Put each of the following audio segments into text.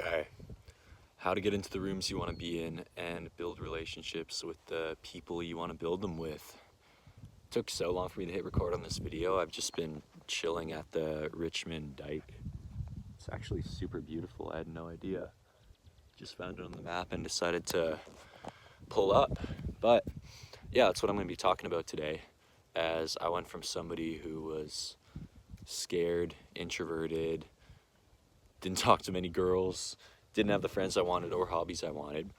guy. How to get into the rooms you want to be in and build relationships with the people you want to build them with. It took so long for me to hit record on this video. I've just been chilling at the Richmond Dike. It's actually super beautiful. I had no idea. Just found it on the map and decided to pull up. But yeah, that's what I'm going to be talking about today, as I went from somebody who was scared, introverted, didn't talk to many girls, didn't have the friends I wanted or hobbies I wanted,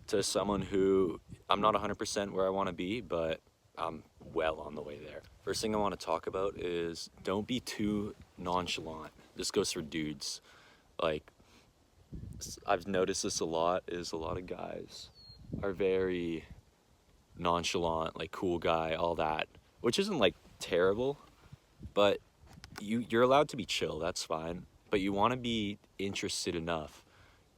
to someone who I'm not 100% where I want to be, but I'm well on the way there. First thing I want to talk about is don't be too nonchalant. This goes for dudes. Like, I've noticed this a lot, is a lot of guys are very nonchalant, like cool guy, all that, which isn't like terrible, but you're allowed to be chill, that's fine. But you want to be interested enough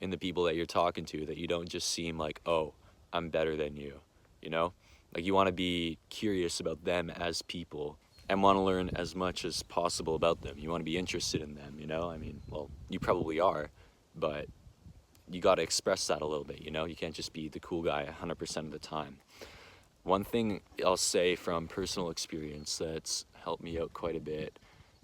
in the people that you're talking to that you don't just seem like, oh, I'm better than you, you know? Like, you want to be curious about them as people and want to learn as much as possible about them. You want to be interested in them, you know? I mean, well, you probably are, but you got to express that a little bit, you know? You can't just be the cool guy 100% of the time. One thing I'll say from personal experience that's helped me out quite a bit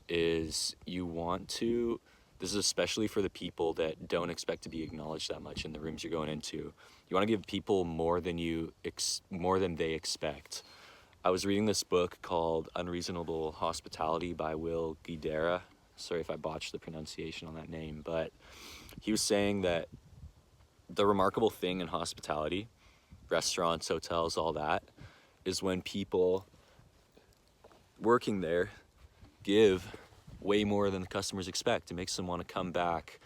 is you want to, this is especially for the people that don't expect to be acknowledged that much in the rooms you're going into, you want to give people more than they expect. I was reading this book called Unreasonable Hospitality by Will Guidara. Sorry if I botched the pronunciation on that name, but he was saying that the remarkable thing in hospitality, restaurants, hotels, all that, is when people working there give way more than the customers expect. It makes them want to come back,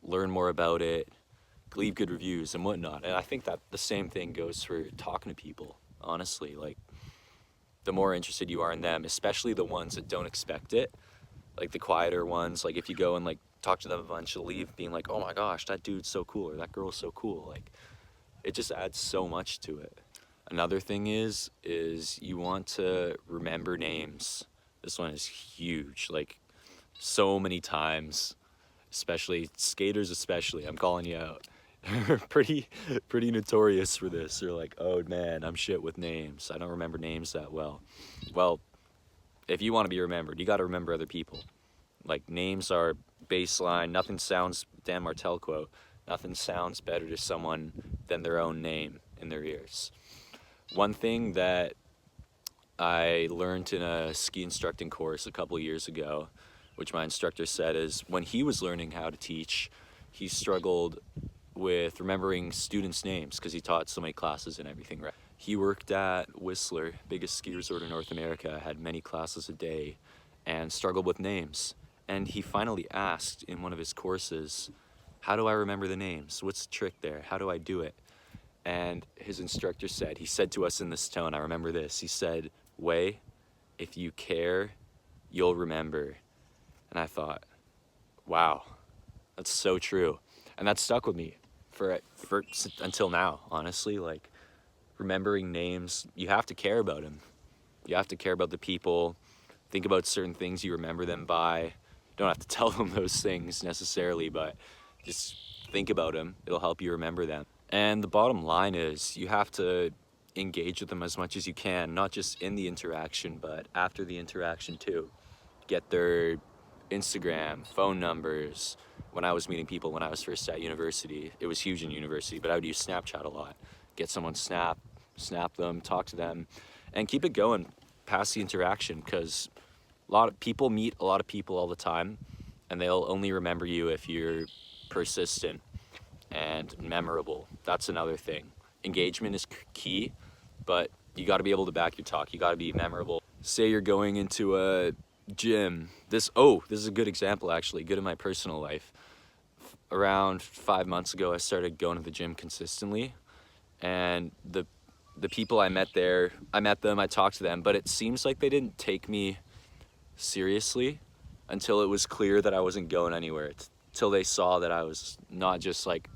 learn more about it, leave good reviews and whatnot. And I think that the same thing goes for talking to people, honestly. Like, the more interested you are in them, especially the ones that don't expect it, like the quieter ones, like if you go and like talk to them a bunch, you'll leave being like, oh my gosh, that dude's so cool, or that girl's so cool. Like, it just adds so much to it. Another thing is you want to remember names. This one is huge. Like, so many times, especially skaters, I'm calling you out. pretty notorious for this. They're like, oh man, I'm shit with names. I don't remember names that well. Well, if you want to be remembered, you got to remember other people. Like, names are baseline. Nothing sounds, Dan Martell quote, nothing sounds better to someone than their own name in their ears. One thing that I learned in a ski instructing course a couple years ago, which my instructor said, is when he was learning how to teach, he struggled with remembering students' names because he taught so many classes and everything. Right? He worked at Whistler, biggest ski resort in North America, had many classes a day, and struggled with names. And he finally asked in one of his courses, how do I remember the names? What's the trick there? How do I do it? And his instructor said, he said to us in this tone, I remember this, he said, Wei, if you care, you'll remember. And I thought, wow, that's so true. And that stuck with me for until now, honestly. Like, remembering names, you have to care about them. You have to care about the people, think about certain things you remember them by. You don't have to tell them those things necessarily, but just think about them. It'll help you remember them. And the bottom line is you have to engage with them as much as you can, not just in the interaction, but after the interaction too. Get their Instagram, phone numbers. When I was meeting people when I was first at university, it was huge in university, but I would use Snapchat a lot. Get someone's snap them, talk to them, and keep it going past the interaction, because a lot of people meet a lot of people all the time, and they'll only remember you if you're persistent and memorable. That's another thing. Engagement is key, but you got to be able to back your talk. You got to be memorable. Say you're going into a gym. This is a good example, actually, good in my personal life. Around 5 months ago, I started going to the gym consistently, and the people I met there, I talked to them, but it seems like they didn't take me seriously until it was clear that I wasn't going anywhere, till they saw that I was not just like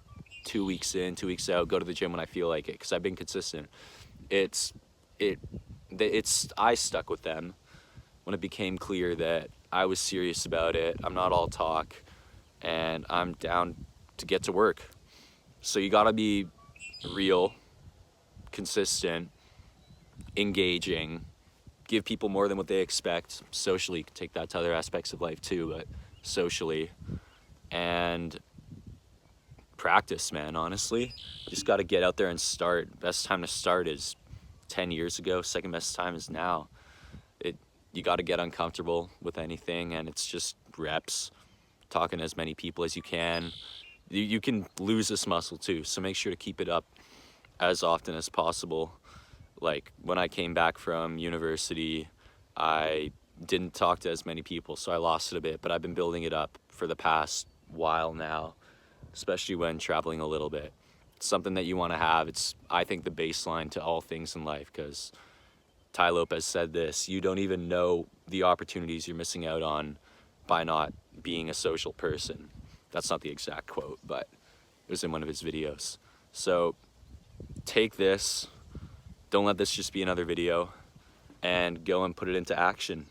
2 weeks in, 2 weeks out, go to the gym when I feel like it, because I've been consistent. I stuck with them when it became clear that I was serious about it. I'm not all talk, and I'm down to get to work. So you gotta be real, consistent, engaging, give people more than what they expect. Socially, you can take that to other aspects of life too, but socially. And practice, man, honestly. Just gotta get out there and start. Best time to start is 10 years ago. Second best time is now. You gotta get uncomfortable with anything, and it's just reps, talking to as many people as you can. You can lose this muscle too, so make sure to keep it up as often as possible. Like when I came back from university, I didn't talk to as many people, so I lost it a bit, but I've been building it up for the past while now, especially when traveling a little bit. It's something that you want to have. It's, I think, the baseline to all things in life, because Tai Lopez said this: you don't even know the opportunities you're missing out on by not being a social person. That's not the exact quote, but it was in one of his videos. So take this, don't let this just be another video, and go and put it into action.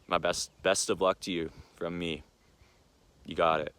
My best of luck to you from me. You got it.